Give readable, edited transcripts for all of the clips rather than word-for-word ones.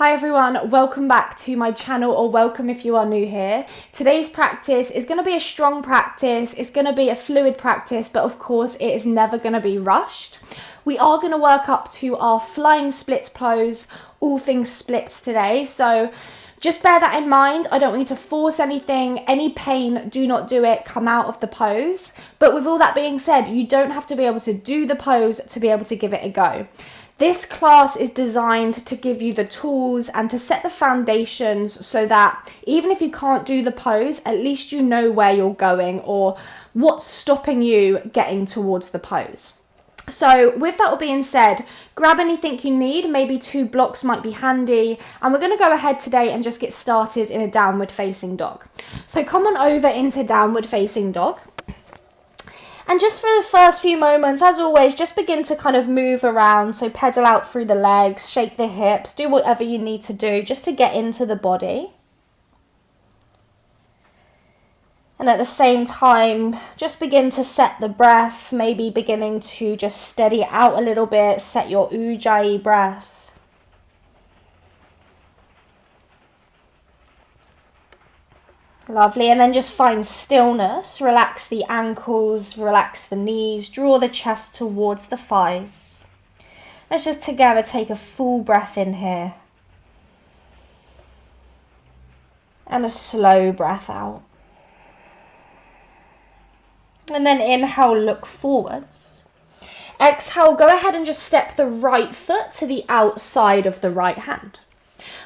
Hi everyone, welcome back to my channel, or welcome if you are new here. Today's practice is going to be a strong practice, it's going to be a fluid practice, but of course it is never going to be rushed. We are going to work up to our flying splits pose, all things splits today, so just bear that in mind. I don't want you to force anything, any pain, do not do it, come out of the pose. But with all that being said, you don't have to be able to do the pose to be able to give it a go. This class is designed to give you the tools and to set the foundations so that even if you can't do the pose, at least you know where you're going or what's stopping you getting towards the pose. So with that all being said, grab anything you need, maybe 2 blocks might be handy, and we're going to go ahead today and just get started in a downward facing dog. So come on over into downward facing dog. And just for the first few moments, as always, just begin to kind of move around. So pedal out through the legs, shake the hips, do whatever you need to do just to get into the body. And at the same time, just begin to set the breath, maybe beginning to just steady it out a little bit, set your Ujjayi breath. Lovely, and then just find stillness, relax the ankles, relax the knees, draw the chest towards the thighs. Let's just together take a full breath in here. And a slow breath out. And then inhale, look forwards. Exhale, go ahead and just step the right foot to the outside of the right hand.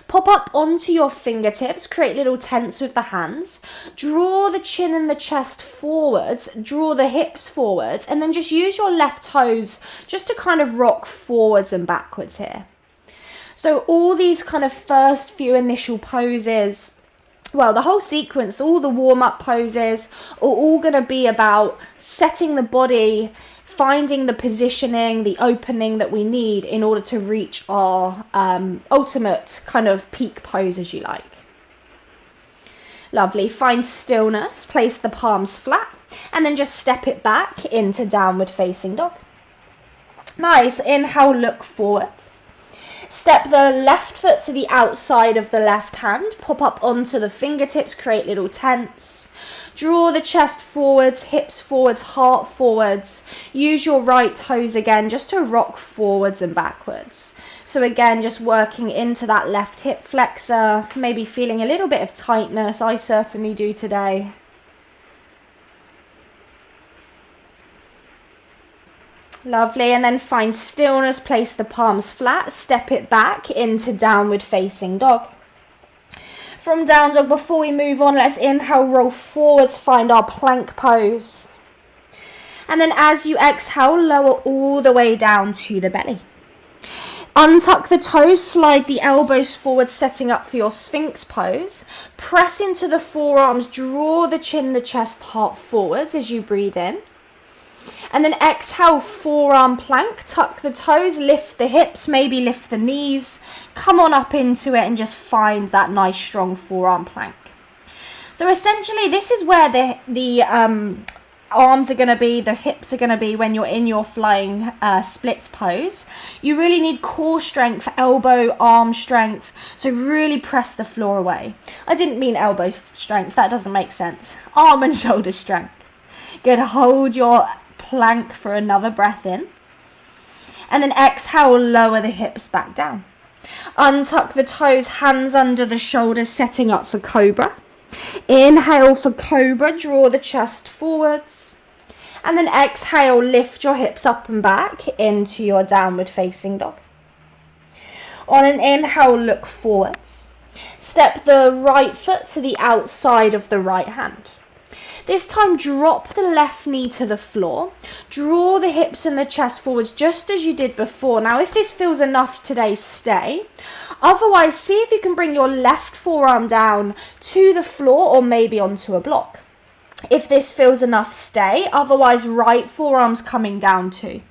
Pop up onto your fingertips, create little tents with the hands. Draw the chin and the chest forwards, draw the hips forwards, and then just use your left toes just to kind of rock forwards and backwards here. So all these kind of first few initial poses, well, the whole sequence, all the warm-up poses are all going to be about setting the body, finding the positioning, the opening that we need in order to reach our ultimate kind of peak pose, as you like. Lovely. Find stillness, place the palms flat, and then just step it back into downward facing dog. Nice. Inhale, look forwards. Step the left foot to the outside of the left hand, pop up onto the fingertips, create little tents. Draw the chest forwards, hips forwards, heart forwards. Use your right toes again just to rock forwards and backwards. So again, just working into that left hip flexor, maybe feeling a little bit of tightness. I certainly do today. Lovely, and then find stillness, place the palms flat, step it back into downward facing dog. From down dog, before we move on, let's inhale, roll forwards, find our plank pose. And then as you exhale, lower all the way down to the belly. Untuck the toes, slide the elbows forward, setting up for your Sphinx pose. Press into the forearms, draw the chin, the chest, heart forwards as you breathe in. And then exhale, forearm plank, tuck the toes, lift the hips, maybe lift the knees. Come on up into it and just find that nice strong forearm plank. So essentially this is where the arms are going to be, the hips are going to be when you're in your flying splits pose. You really need core strength, elbow, arm strength. So really press the floor away. I didn't mean elbow strength, that doesn't make sense. Arm and shoulder strength. Good, hold your plank for another breath in. And then exhale, lower the hips back down. Untuck the toes, hands under the shoulders, setting up for cobra. Inhale for cobra, draw the chest forwards. And then exhale, lift your hips up and back into your downward facing dog. On an inhale, look forwards. Step the right foot to the outside of the right hand. This time, drop the left knee to the floor. Draw the hips and the chest forwards just as you did before. Now, if this feels enough today, stay. Otherwise, see if you can bring your left forearm down to the floor or maybe onto a block. If this feels enough, stay. Otherwise, right forearm's coming down too.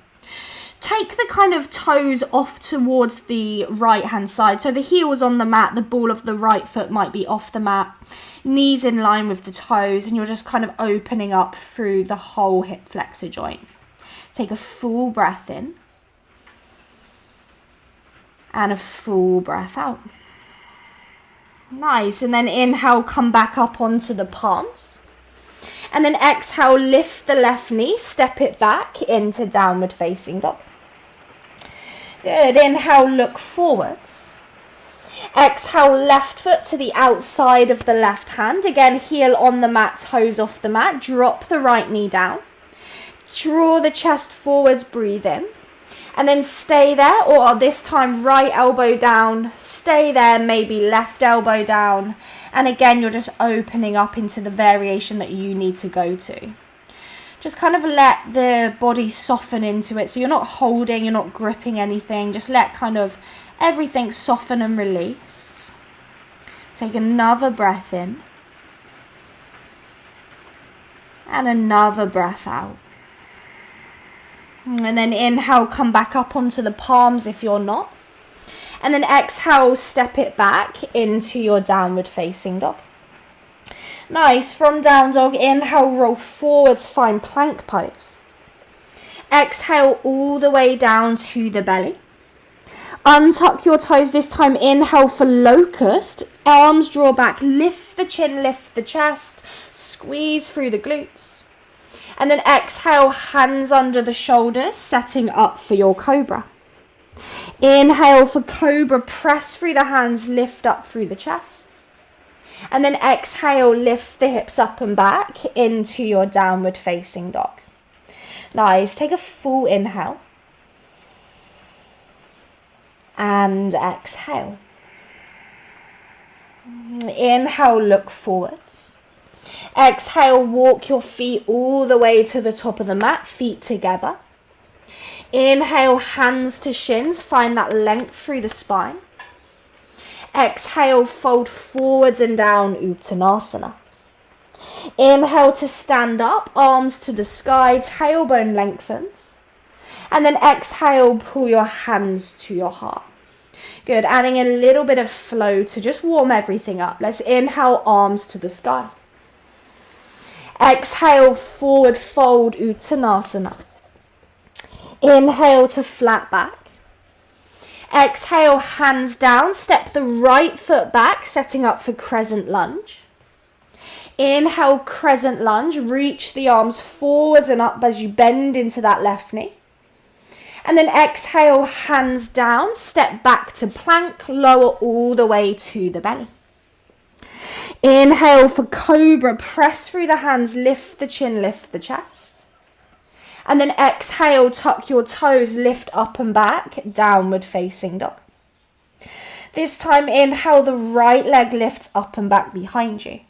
Take the kind of toes off towards the right hand side. So the heel's on the mat, the ball of the right foot might be off the mat. Knees in line with the toes, and you're just kind of opening up through the whole hip flexor joint. Take a full breath in and a full breath out. Nice. And then inhale, come back up onto the palms. And then exhale, lift the left knee, step it back into downward facing dog. Good. Inhale, look forwards. Exhale, left foot to the outside of the left hand. Again, heel on the mat, toes off the mat. Drop the right knee down. Draw the chest forwards, breathe in. And then stay there, or this time right elbow down. Stay there, maybe left elbow down. And again, you're just opening up into the variation that you need to go to. Just kind of let the body soften into it. So you're not holding, you're not gripping anything. Just let kind of everything soften and release. Take another breath in. And another breath out. And then inhale, come back up onto the palms if you're not. And then exhale, step it back into your downward facing dog. Nice. From down dog, inhale, roll forwards, find plank pose. Exhale all the way down to the belly. Untuck your toes. This time, inhale for locust. Arms draw back, lift the chin, lift the chest, squeeze through the glutes. And then exhale, hands under the shoulders, setting up for your cobra. Inhale for cobra, press through the hands, lift up through the chest. And then exhale, lift the hips up and back into your downward facing dog. Nice. Take a full inhale. And exhale. Inhale, look forwards. Exhale, walk your feet all the way to the top of the mat, feet together. Inhale, hands to shins, find that length through the spine. Exhale, fold forwards and down, Uttanasana. Inhale to stand up, arms to the sky, tailbone lengthens. And then exhale, pull your hands to your heart. Good, adding a little bit of flow to just warm everything up. Let's inhale, arms to the sky. Exhale, forward fold, Uttanasana. Inhale to flat back. Exhale, hands down, step the right foot back, setting up for crescent lunge. Inhale, crescent lunge, reach the arms forwards and up as you bend into that left knee. And then exhale, hands down, step back to plank, lower all the way to the belly. Inhale for cobra, press through the hands, lift the chin, lift the chest. And then exhale, tuck your toes, lift up and back, downward facing dog. This time, inhale, the right leg lifts up and back behind you.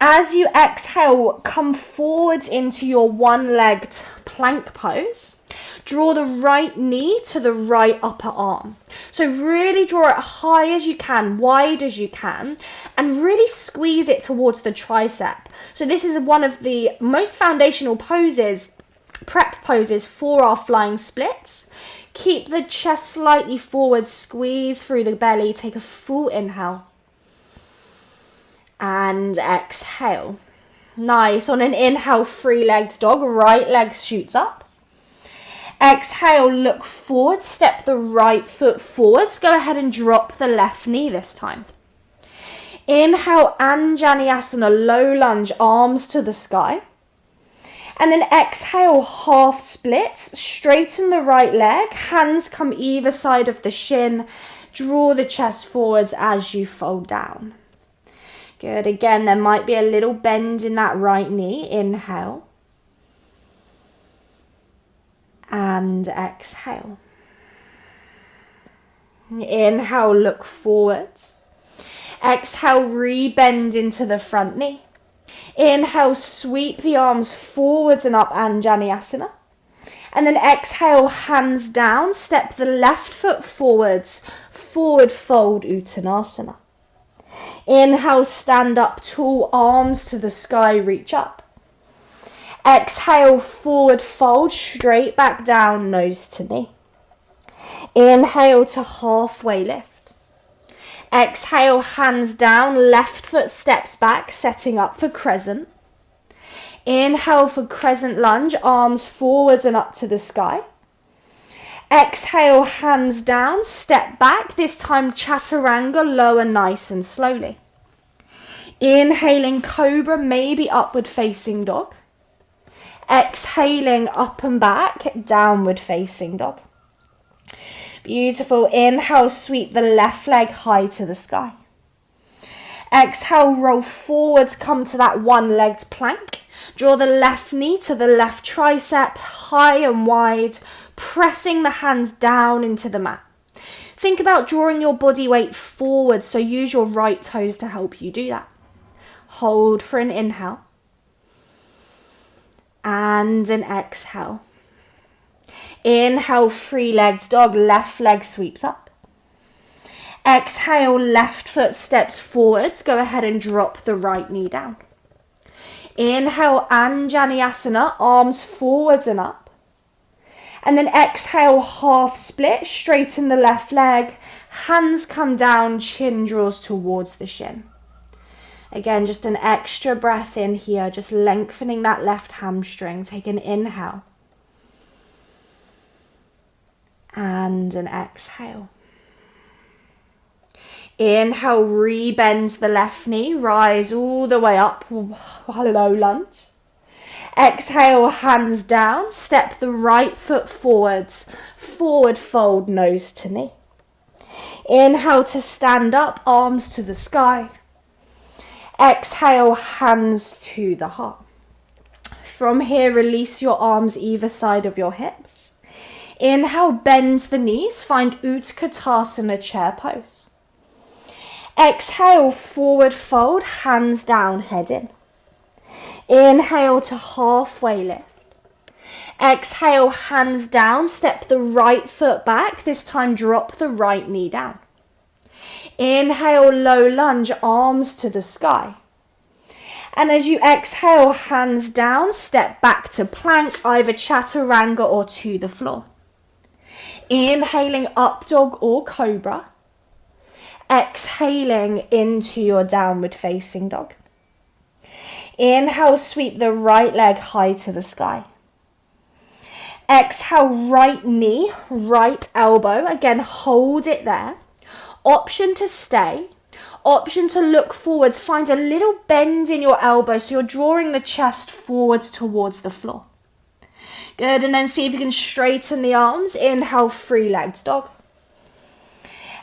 As you exhale, come forwards into your one-legged plank pose. Draw the right knee to the right upper arm. So really draw it high as you can, wide as you can, and really squeeze it towards the tricep. So this is one of the most foundational poses, prep poses for our flying splits. Keep the chest slightly forward, squeeze through the belly, take a full inhale. And exhale. Nice. On an inhale, three-legged dog, right leg shoots up. Exhale, look forward, step the right foot forwards. Go ahead and drop the left knee this time. Inhale, Anjaneyasana, low lunge, arms to the sky. And then exhale, half splits, straighten the right leg, hands come either side of the shin, draw the chest forwards as you fold down. Good, again, there might be a little bend in that right knee, inhale. And exhale. Inhale, look forwards. Exhale, rebend into the front knee. Inhale, sweep the arms forwards and up, Anjaneyasana. And then exhale, hands down, step the left foot forwards, forward fold, Uttanasana. Inhale, stand up tall, arms to the sky, reach up. Exhale, forward fold, straight back down, nose to knee. Inhale to halfway lift. Exhale, hands down, left foot steps back, setting up for crescent. Inhale for crescent lunge, arms forwards and up to the sky. Exhale, hands down, step back. This time chaturanga, lower nice and slowly. Inhaling cobra, maybe upward facing dog. Exhaling up and back, downward facing dog. Beautiful. Inhale, sweep the left leg high to the sky. Exhale, roll forwards, come to that one-legged plank. Draw the left knee to the left tricep, high and wide, pressing the hands down into the mat. Think about drawing your body weight forward, so use your right toes to help you do that. Hold for an inhale. And an exhale. Inhale, three-legged dog, left leg sweeps up. Exhale, left foot steps forwards. Go ahead and drop the right knee down. Inhale, Anjaneyasana, arms forwards and up. And then exhale, half split, straighten the left leg. Hands come down, chin draws towards the shin. Again, just an extra breath in here, just lengthening that left hamstring. Take an inhale. And an exhale. Inhale, rebend the left knee, rise all the way up, low lunge. Exhale, hands down, step the right foot forwards, forward fold, nose to knee. Inhale to stand up, arms to the sky. Exhale, hands to the heart. From here, release your arms either side of your hips. Inhale, bend the knees, find Utkatasana, chair pose. Exhale, forward fold, hands down, head in. Inhale to halfway lift. Exhale, hands down, step the right foot back, this time drop the right knee down. Inhale, low lunge, arms to the sky. And as you exhale, hands down, step back to plank, either chaturanga or to the floor. Inhaling up dog or cobra. Exhaling into your downward facing dog. Inhale, sweep the right leg high to the sky. Exhale, right knee, right elbow. Again, hold it there. Option to stay. Option to look forwards. Find a little bend in your elbow so you're drawing the chest forwards towards the floor. Good, and then see if you can straighten the arms. Inhale, three-legged dog.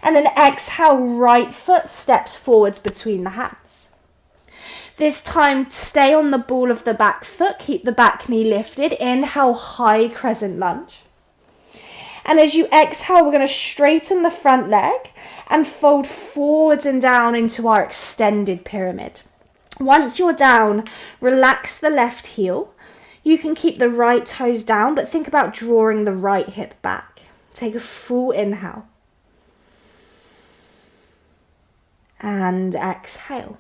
And then exhale, right foot steps forwards between the hands. This time, stay on the ball of the back foot. Keep the back knee lifted. Inhale, high crescent lunge. And as you exhale, we're going to straighten the front leg and fold forwards and down into our extended pyramid. Once you're down, relax the left heel. You can keep the right toes down, but think about drawing the right hip back. Take a full inhale. And exhale.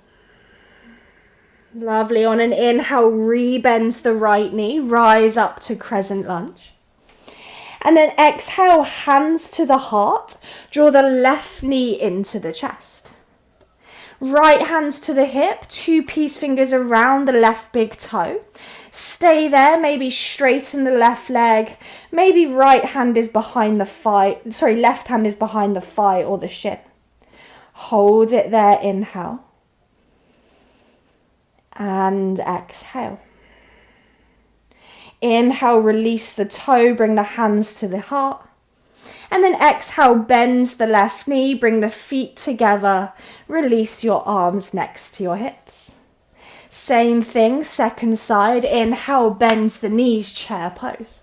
Lovely. On an inhale, rebend the right knee, rise up to crescent lunge. And then exhale, hands to the heart, draw the left knee into the chest. Right hands to the hip, two peace fingers around the left big toe. Stay there, maybe straighten the left leg, maybe right hand is behind the thigh, left hand is behind the thigh or the shin. Hold it there, inhale. And exhale. Inhale, release the toe, bring the hands to the heart. And then exhale, bend the left knee, bring the feet together, release your arms next to your hips. Same thing, second side, inhale, bend the knees, chair pose.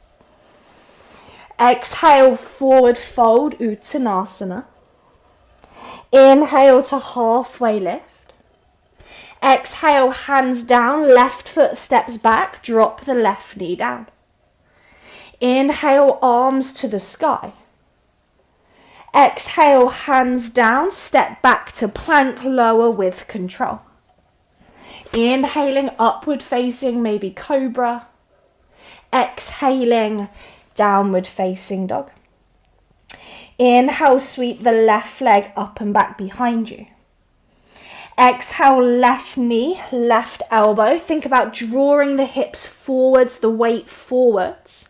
Exhale, forward fold, Uttanasana. Inhale to halfway lift. Exhale, hands down, left foot steps back, drop the left knee down. Inhale, arms to the sky. Exhale, hands down, step back to plank, lower with control. Inhaling, upward facing, maybe cobra. Exhaling, downward facing dog. Inhale, sweep the left leg up and back behind you. Exhale, left knee, left elbow. Think about drawing the hips forwards, the weight forwards.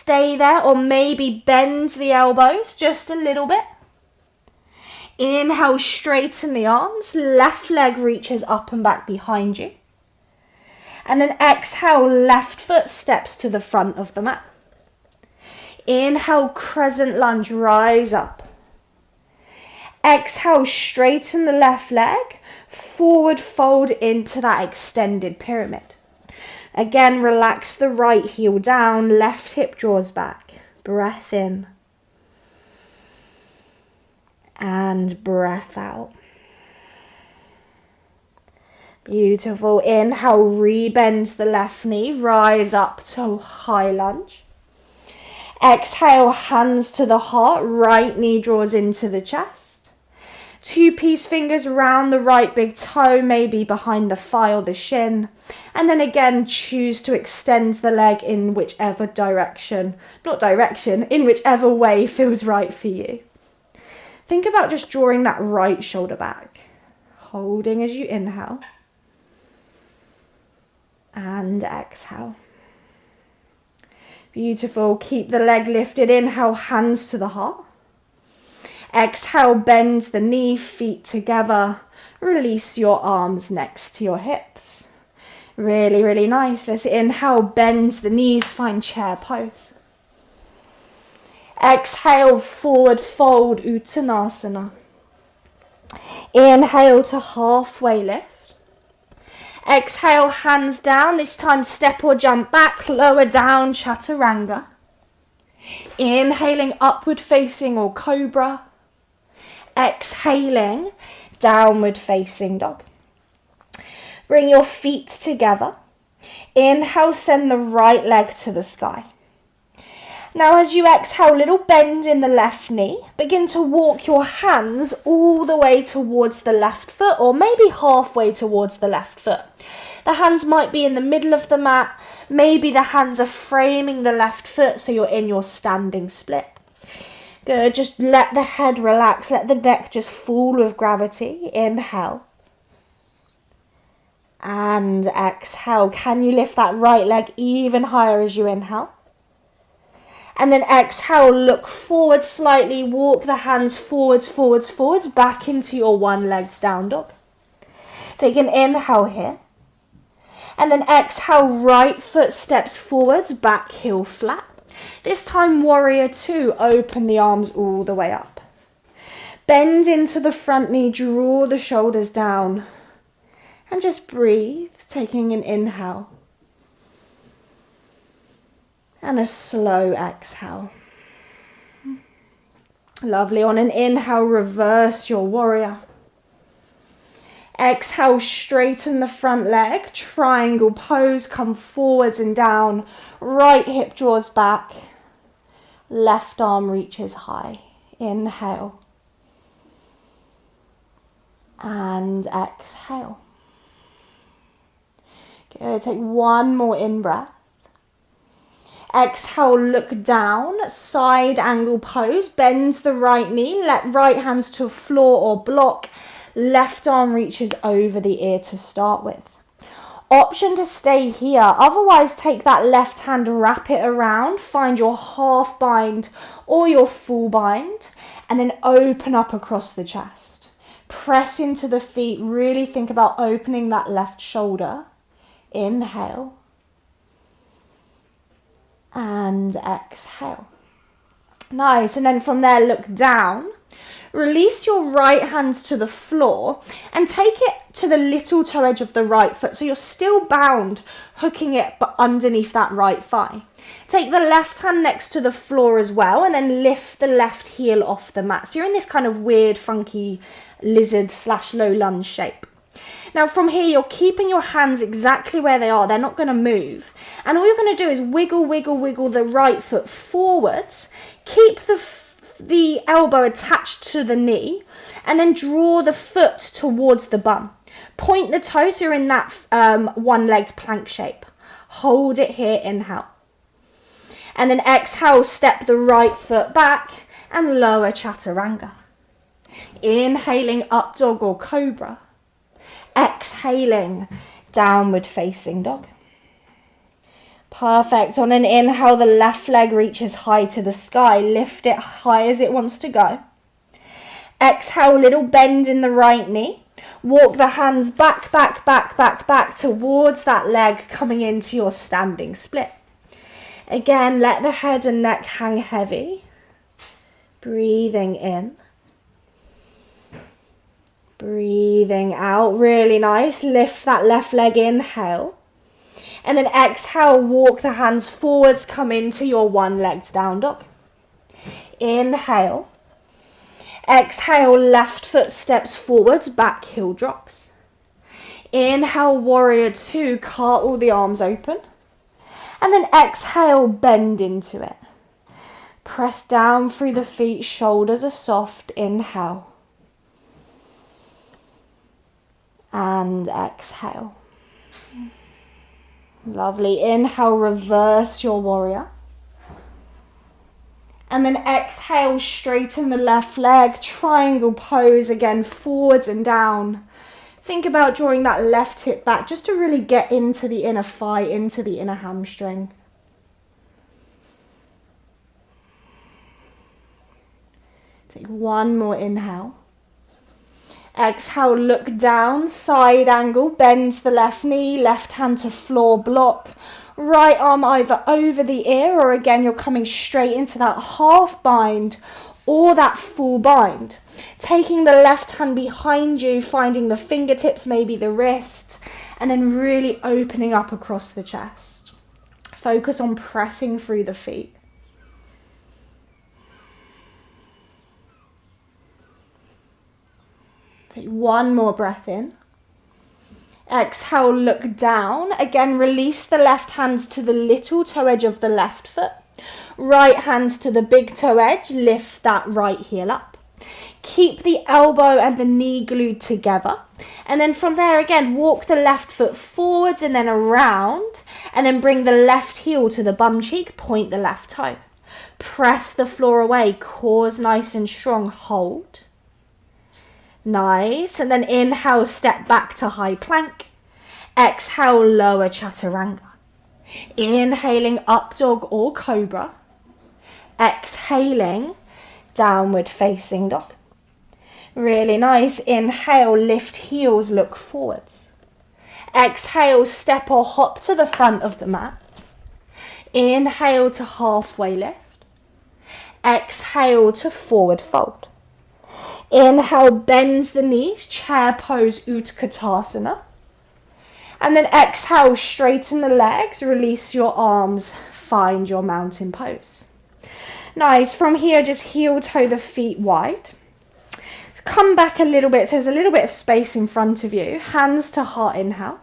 stay there or maybe bend the elbows just a little bit. Inhale, straighten the arms. Left leg reaches up and back behind you. And then exhale, left foot steps to the front of the mat. Inhale, crescent lunge, rise up. Exhale, straighten the left leg. Forward fold into that extended pyramid. Again, relax the right heel down. Left hip draws back. Breath in. And breath out. Beautiful. Inhale, rebend the left knee, rise up to high lunge. Exhale, hands to the heart, right knee draws into the chest. 2 peace fingers round the right big toe, maybe behind the thigh or the shin. And then again, choose to extend the leg in whichever in whichever way feels right for you. Think about just drawing that right shoulder back, holding as you inhale and exhale. Beautiful. Keep the leg lifted. Inhale, hands to the heart. Exhale, bend the knee, feet together. Release your arms next to your hips. Really, really nice. Let's inhale, bend the knees, find chair pose. Exhale, forward fold, Uttanasana. Inhale to halfway lift. Exhale, hands down. This time step or jump back, lower down, Chaturanga. Inhaling, upward facing or cobra. Exhaling, downward facing dog. Bring your feet together. Inhale, send the right leg to the sky. Now as you exhale, little bend in the left knee. Begin to walk your hands all the way towards the left foot or maybe halfway towards the left foot. The hands might be in the middle of the mat. Maybe the hands are framing the left foot so you're in your standing split. Good, just let the head relax. Let the neck just fall with gravity. Inhale. And exhale. Can you lift that right leg even higher as you inhale? And then exhale, look forward slightly, walk the hands forwards, back into your one-legged down dog. Take an inhale here. And then exhale, right foot steps forwards, back heel flat. This time, warrior 2, open the arms all the way up. Bend into the front knee, draw the shoulders down. And just breathe, taking an inhale. And a slow exhale. Lovely. On an inhale, reverse your warrior. Exhale, straighten the front leg. Triangle pose, come forwards and down. Right hip draws back. Left arm reaches high. Inhale. And exhale. Good. Take one more in-breath. Exhale, look down, side angle pose, bend the right knee, let right hands to floor or block, left arm reaches over the ear to start with. Option to stay here, otherwise take that left hand, wrap it around, find your half bind or your full bind, and then open up across the chest. Press into the feet, really think about opening that left shoulder. Inhale. And exhale. Nice. And then from there, look down. Release your right hands to the floor and take it to the little toe edge of the right foot. So you're still bound, hooking it but underneath that right thigh. Take the left hand next to the floor as well and then lift the left heel off the mat. So you're in this kind of weird, funky lizard / low lunge shape. Now from here, you're keeping your hands exactly where they are. They're not going to move. And all you're going to do is wiggle, wiggle, wiggle the right foot forwards. Keep the elbow attached to the knee. And then draw the foot towards the bum. Point the toes so you're in that one-legged plank shape. Hold it here, inhale. And then exhale, step the right foot back and lower Chaturanga. Inhaling, up dog or cobra. Exhaling, downward facing dog. Perfect. On an inhale, the left leg reaches high to the sky. Lift it high as it wants to go. Exhale, little bend in the right knee. Walk the hands back, back, back, back, back towards that leg coming into your standing split. Again, let the head and neck hang heavy. Breathing in. Breathing out. Really nice. Lift that left leg, inhale. And then exhale, walk the hands forwards, come into your one-legged down dog. Inhale. Exhale, left foot steps forwards, back heel drops. Inhale, warrior two, cartwheel the arms open. And then exhale, bend into it. Press down through the feet, shoulders are soft, inhale. And exhale. Lovely. Inhale, reverse your warrior. And then exhale, straighten the left leg, triangle pose again, forwards and down. Think about drawing that left hip back just to really get into the inner thigh, into the inner hamstring. Take one more inhale. Exhale, look down, side angle, bend the left knee, left hand to floor block. Right arm either over the ear or again you're coming straight into that half bind or that full bind. Taking the left hand behind you, finding the fingertips, maybe the wrist, and then really opening up across the chest. Focus on pressing through the feet. Take one more breath in. Exhale, look down. Again, release the left hands to the little toe edge of the left foot. Right hands to the big toe edge. Lift that right heel up. Keep the elbow and the knee glued together. And then from there, again, walk the left foot forwards and then around. And then bring the left heel to the bum cheek. Point the left toe. Press the floor away. Cores nice and strong. Hold. Nice. And then inhale, step back to high plank. Exhale, lower chaturanga. Inhaling, up dog or cobra. Exhaling, downward facing dog. Really nice. Inhale, lift heels, look forwards. Exhale, step or hop to the front of the mat. Inhale to halfway lift. Exhale to forward fold. Inhale, bend the knees, chair pose, Utkatasana. And then exhale, straighten the legs, release your arms, find your mountain pose. Nice. From here, just heel toe the feet wide. Come back a little bit, so there's a little bit of space in front of you. Hands to heart, inhale.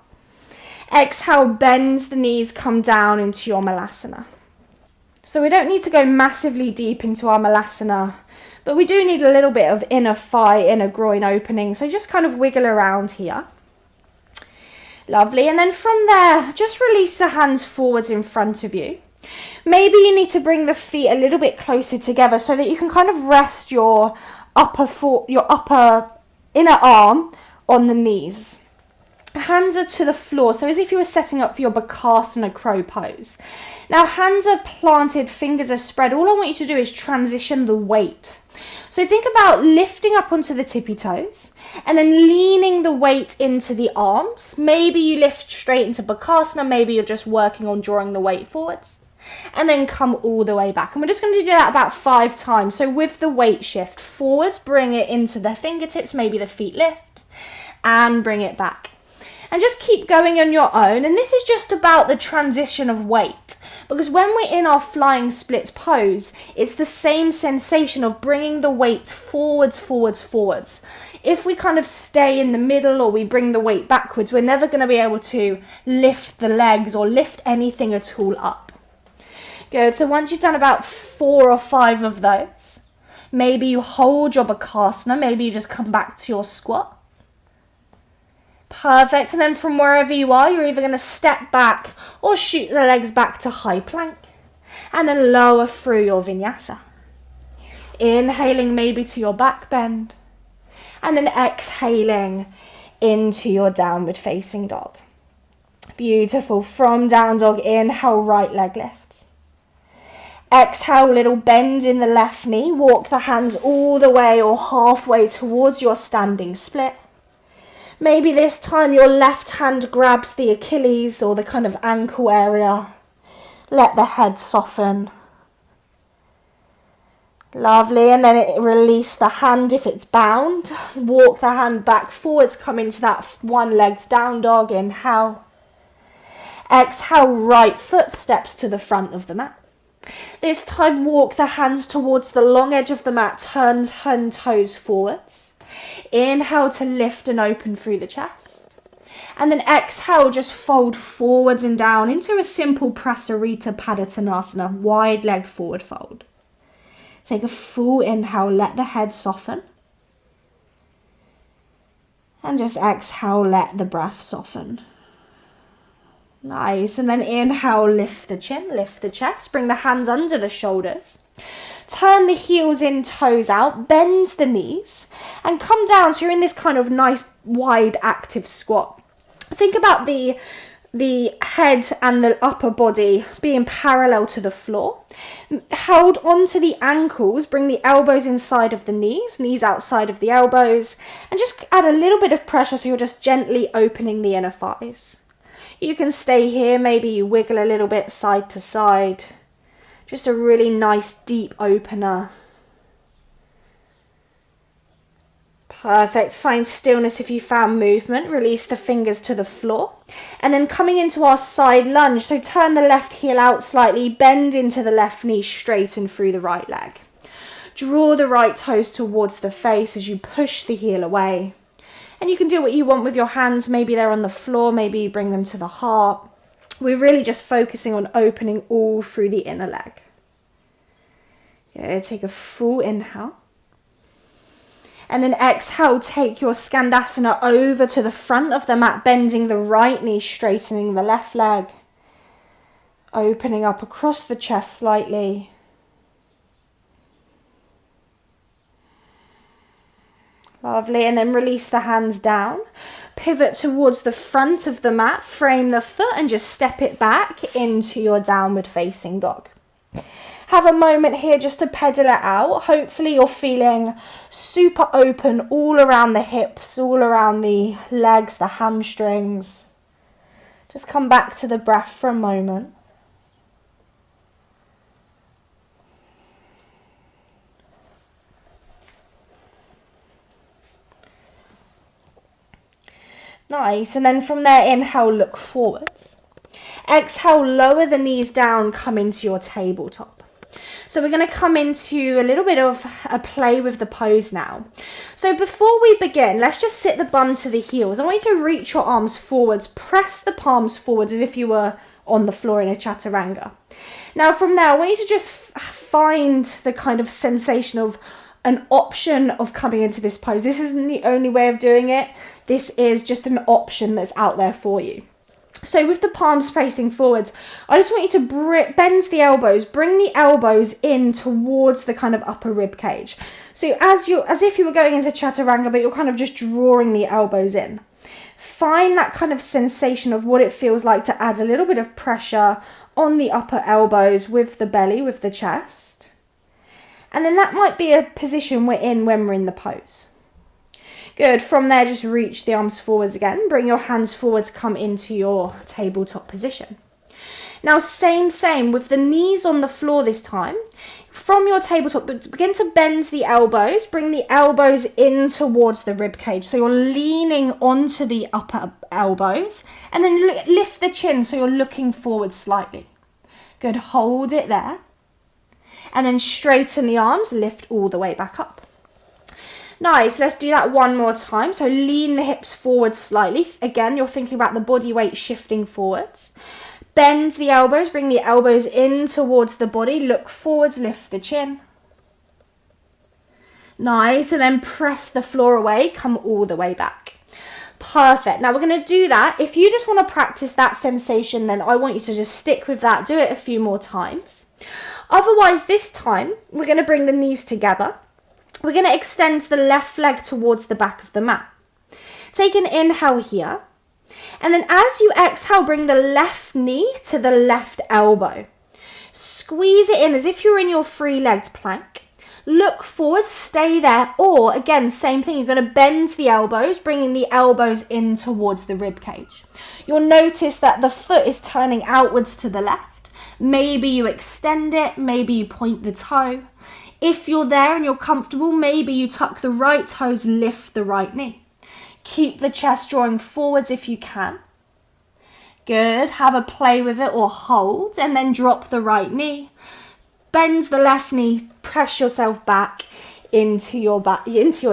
Exhale, bend the knees, come down into your Malasana. So we don't need to go massively deep into our Malasana, but we do need a little bit of inner thigh, inner groin opening. So just kind of wiggle around here. Lovely. And then from there, just release the hands forwards in front of you. Maybe you need to bring the feet a little bit closer together so that you can kind of rest your upper inner arm on the knees. Hands are to the floor, so as if you were setting up for your Bakasana crow pose. Now hands are planted, fingers are spread. All I want you to do is transition the weight. So think about lifting up onto the tippy toes and then leaning the weight into the arms. Maybe you lift straight into Bakasana, maybe you're just working on drawing the weight forwards. And then come all the way back. And we're just going to do that about 5 times. So with the weight shift, forwards, bring it into the fingertips, maybe the feet lift, and bring it back. And just keep going on your own. And this is just about the transition of weight. Because when we're in our flying split pose, it's the same sensation of bringing the weight forwards, forwards, forwards. If we kind of stay in the middle or we bring the weight backwards, we're never going to be able to lift the legs or lift anything at all up. Good. So once you've done about 4 or 5 of those, maybe you hold your Bakasana, maybe you just come back to your squat. Perfect. And then from wherever you are, you're either going to step back or shoot the legs back to high plank. And then lower through your Vinyasa. Inhaling maybe to your back bend. And then exhaling into your downward facing dog. Beautiful. From down dog, inhale, right leg lifts. Exhale, little bend in the left knee. Walk the hands all the way or halfway towards your standing split. Maybe this time your left hand grabs the Achilles or the kind of ankle area. Let the head soften. Lovely, and then release the hand if it's bound. Walk the hand back forwards, come into that one legged down dog, inhale. Exhale, right foot steps to the front of the mat. This time walk the hands towards the long edge of the mat, turn toes forwards. Inhale to lift and open through the chest. And then exhale, just fold forwards and down into a simple Prasarita Padottanasana, wide leg forward fold. Take a full inhale, let the head soften. And just exhale, let the breath soften. Nice, and then inhale, lift the chin, lift the chest, bring the hands under the shoulders. Turn the heels in, toes out, bend the knees, and come down so you're in this kind of nice, wide, active squat. Think about the head and the upper body being parallel to the floor. Hold onto the ankles, bring the elbows inside of the knees outside of the elbows, and just add a little bit of pressure so you're just gently opening the inner thighs. You can stay here, maybe you wiggle a little bit side to side. Just a really nice deep opener. Perfect. Find stillness if you found movement. Release the fingers to the floor. And then coming into our side lunge. So turn the left heel out slightly. Bend into the left knee, straighten through the right leg. Draw the right toes towards the face as you push the heel away. And you can do what you want with your hands. Maybe they're on the floor. Maybe you bring them to the heart. We're really just focusing on opening all through the inner leg. Good. Take a full inhale. And then exhale, take your Skandasana over to the front of the mat, bending the right knee, straightening the left leg. Opening up across the chest slightly. Lovely, and then release the hands down. Pivot towards the front of the mat, frame the foot and just step it back into your downward facing dog. Have a moment here just to pedal it out. Hopefully you're feeling super open all around the hips, all around the legs, the hamstrings. Just come back to the breath for a moment. Nice, and then from there, inhale, look forwards. Exhale, lower the knees down, come into your tabletop. So we're going to come into a little bit of a play with the pose now. So before we begin, let's just sit the bum to the heels. I want you to reach your arms forwards, press the palms forwards as if you were on the floor in a chaturanga. Now from there, I want you to just find the kind of sensation of an option of coming into this pose. This isn't the only way of doing it. This is just an option that's out there for you. So with the palms facing forwards, I just want you to bend the elbows, bring the elbows in towards the kind of upper rib cage. So as if you were going into chaturanga, but you're kind of just drawing the elbows in. Find that kind of sensation of what it feels like to add a little bit of pressure on the upper elbows with the belly, with the chest. And then that might be a position we're in when we're in the pose. Good. From there, just reach the arms forwards again. Bring your hands forwards, come into your tabletop position. Now, same with the knees on the floor this time. From your tabletop, begin to bend the elbows. Bring the elbows in towards the rib cage. So you're leaning onto the upper elbows. And then lift the chin so you're looking forward slightly. Good. Hold it there. And then straighten the arms. Lift all the way back up. Nice, let's do that one more time. So lean the hips forward slightly. Again, you're thinking about the body weight shifting forwards. Bend the elbows, bring the elbows in towards the body. Look forwards, lift the chin. Nice, and then press the floor away, come all the way back. Perfect. Now we're going to do that. If you just want to practice that sensation, then I want you to just stick with that. Do it a few more times. Otherwise, this time, we're going to bring the knees together. We're going to extend the left leg towards the back of the mat. Take an inhale here. And then as you exhale, bring the left knee to the left elbow. Squeeze it in as if you're in your three-legged plank. Look forward, stay there, or again, same thing, you're going to bend the elbows, bringing the elbows in towards the rib cage. You'll notice that the foot is turning outwards to the left. Maybe you extend it, maybe you point the toe. If you're there and you're comfortable, maybe you tuck the right toes, lift the right knee. Keep the chest drawing forwards if you can. Good, have a play with it or hold, and then drop the right knee. Bend the left knee, press yourself back into your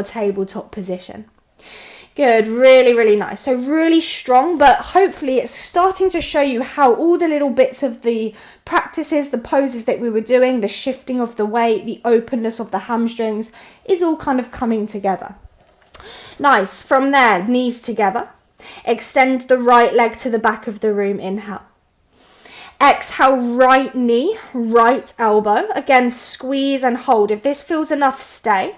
tabletop position. Good, really, really nice. So really strong, but hopefully it's starting to show you how all the little bits of the practices, the poses that we were doing, the shifting of the weight, the openness of the hamstrings, is all kind of coming together. Nice. From there, knees together. Extend the right leg to the back of the room. Inhale. Exhale, right knee, right elbow. Again, squeeze and hold. If this feels enough, stay.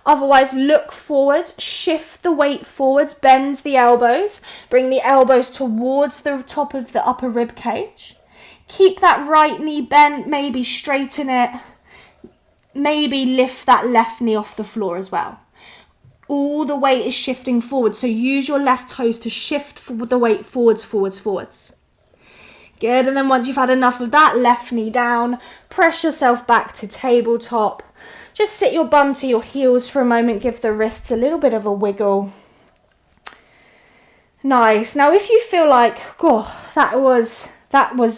Otherwise, look forwards, shift the weight forwards, bend the elbows, bring the elbows towards the top of the upper rib cage. Keep that right knee bent, maybe straighten it, maybe lift that left knee off the floor as well. All the weight is shifting forward, so use your left toes to shift the weight forwards, forwards, forwards. Good, and then once you've had enough of that, left knee down, press yourself back to tabletop. Just sit your bum to your heels for a moment, give the wrists a little bit of a wiggle. Nice. Now if you feel like, oh, that was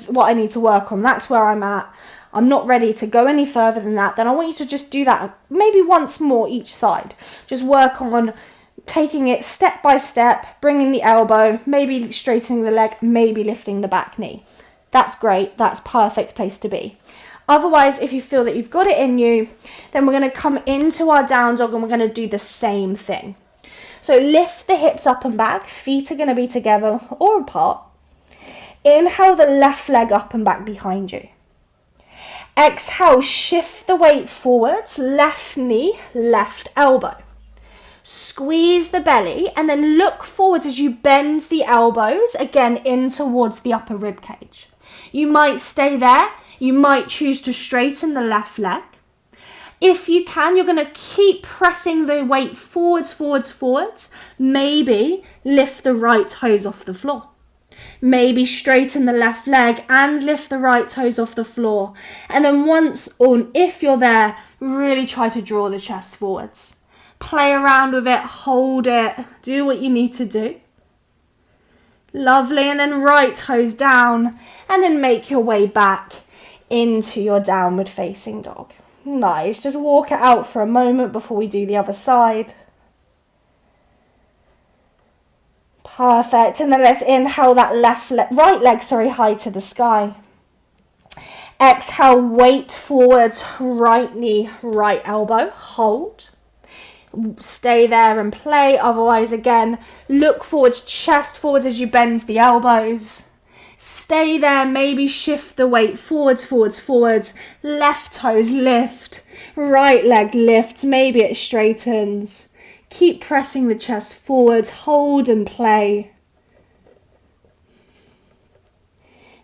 what I need to work on, that's where I'm at, I'm not ready to go any further than that, then I want you to just do that maybe once more each side. Just work on taking it step by step, bringing the elbow, maybe straightening the leg, maybe lifting the back knee. That's great. That's perfect place to be. Otherwise, if you feel that you've got it in you, then we're going to come into our down dog and we're going to do the same thing. So lift the hips up and back. Feet are going to be together or apart. Inhale the left leg up and back behind you. Exhale, shift the weight forwards, left knee, left elbow. Squeeze the belly and then look forwards as you bend the elbows again in towards the upper rib cage. You might stay there. You might choose to straighten the left leg. If you can, you're going to keep pressing the weight forwards, forwards, forwards. Maybe lift the right toes off the floor. Maybe straighten the left leg and lift the right toes off the floor. And then once on, if you're there, really try to draw the chest forwards. Play around with it, hold it, do what you need to do. Lovely, and then right toes down, and then make your way back into your downward facing dog. Nice, just walk it out for a moment before we do the other side. Perfect, and then let's inhale that right leg, high to the sky. Exhale, weight forwards, right knee, right elbow, hold. Stay there and play. Otherwise, again, look forwards, chest forwards as you bend the elbows. Stay there, maybe shift the weight forwards, forwards, forwards. Left toes lift, right leg lifts, maybe it straightens. Keep pressing the chest forwards, hold and play.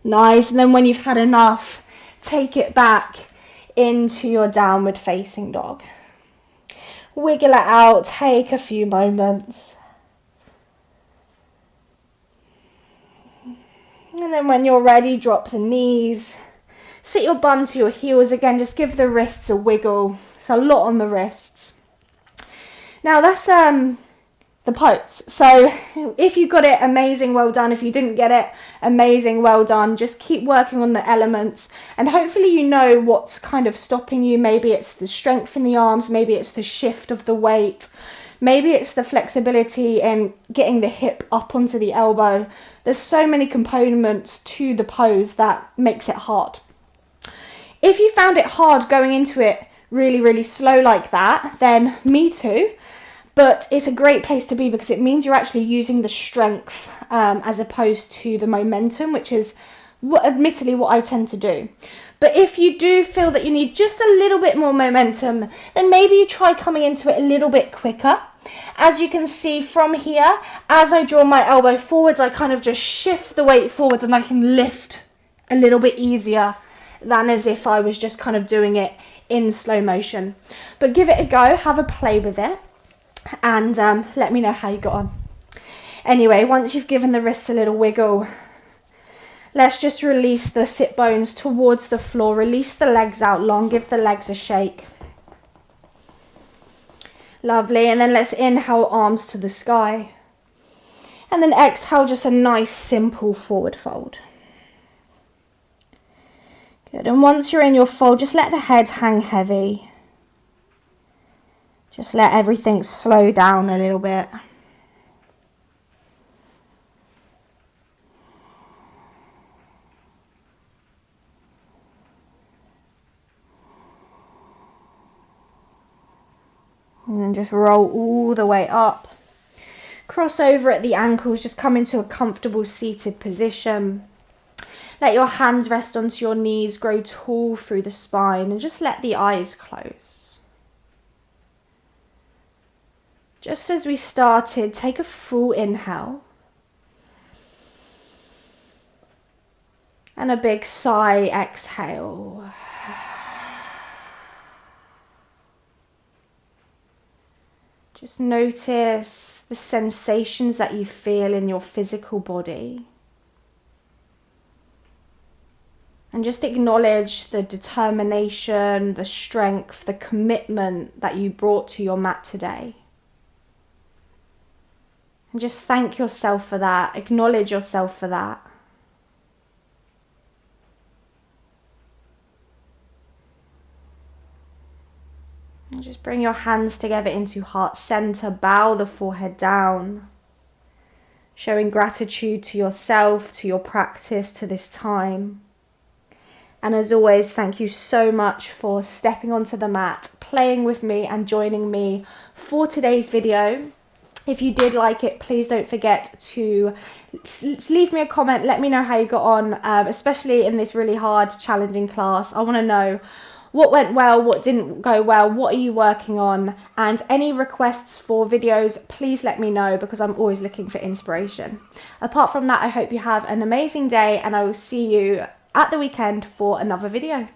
Nice, and then when you've had enough, take it back into your downward facing dog. Wiggle it out, take a few moments. And then when you're ready, drop the knees. Sit your bum to your heels again, just give the wrists a wiggle. It's a lot on the wrists. Now that's the pose. So if you got it, amazing, well done. If you didn't get it, amazing, well done. Just keep working on the elements and hopefully you know what's kind of stopping you. Maybe it's the strength in the arms, maybe it's the shift of the weight, maybe it's the flexibility and getting the hip up onto the elbow. There's so many components to the pose that makes it hard. If you found it hard going into it really, really slow like that, then me too. But it's a great place to be because it means you're actually using the strength as opposed to the momentum, which is admittedly what I tend to do. But if you do feel that you need just a little bit more momentum, then maybe you try coming into it a little bit quicker. As you can see from here, as I draw my elbow forwards, I kind of just shift the weight forwards and I can lift a little bit easier than as if I was just kind of doing it in slow motion. But give it a go, have a play with it, and let me know how you got on. Anyway, once you've given the wrists a little wiggle, let's just release the sit bones towards the floor, release the legs out long, give the legs a shake. Lovely, and then let's inhale, arms to the sky. And then exhale, just a nice simple forward fold. Good, and once you're in your fold, just let the head hang heavy. Just let everything slow down a little bit. And then just roll all the way up. Cross over at the ankles, just come into a comfortable seated position. Let your hands rest onto your knees, grow tall through the spine, and just let the eyes close. Just as we started, take a full inhale. And a big sigh, exhale. Just notice the sensations that you feel in your physical body. And just acknowledge the determination, the strength, the commitment that you brought to your mat today. And just thank yourself for that. Acknowledge yourself for that. And just bring your hands together into heart center. Bow the forehead down. Showing gratitude to yourself, to your practice, to this time. And as always, thank you so much for stepping onto the mat, playing with me and joining me for today's video. If you did like it, please don't forget to leave me a comment. Let me know how you got on, especially in this really hard, challenging class. I want to know what went well, what didn't go well, what are you working on, and any requests for videos, please let me know because I'm always looking for inspiration. Apart from that, I hope you have an amazing day and I will see you at the weekend for another video.